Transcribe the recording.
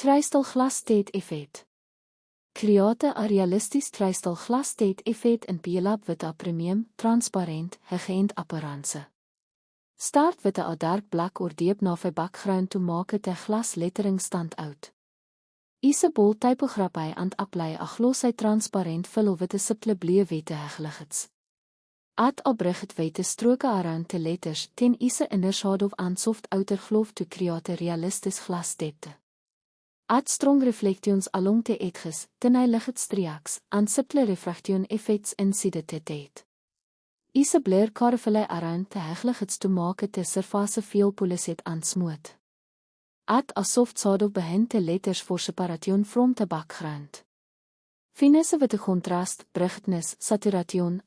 Tristelglas-Tet-Effet. Create a realisties tristelglas-Tet-Effet in P-Lab with a premium, transparent, high-end appearance. Start with a dark black or deep navy background to make the glass lettering stand out. Use a bold typography and apply a glossy transparent fill with a subtle blue wete highlights. Add a bright white stroke around the letters, then use inner shadow and soft outer glow to create a realistic glass depth. Add strong reflections along the edges, tiny light streaks, and subtle refraction effects inside the depth. Use a blur caravelle around the highlights to make the surface feel polished and smooth. Add a soft shadow behind the letters for separation from the background. Finesse with the contrast, brightness, saturation,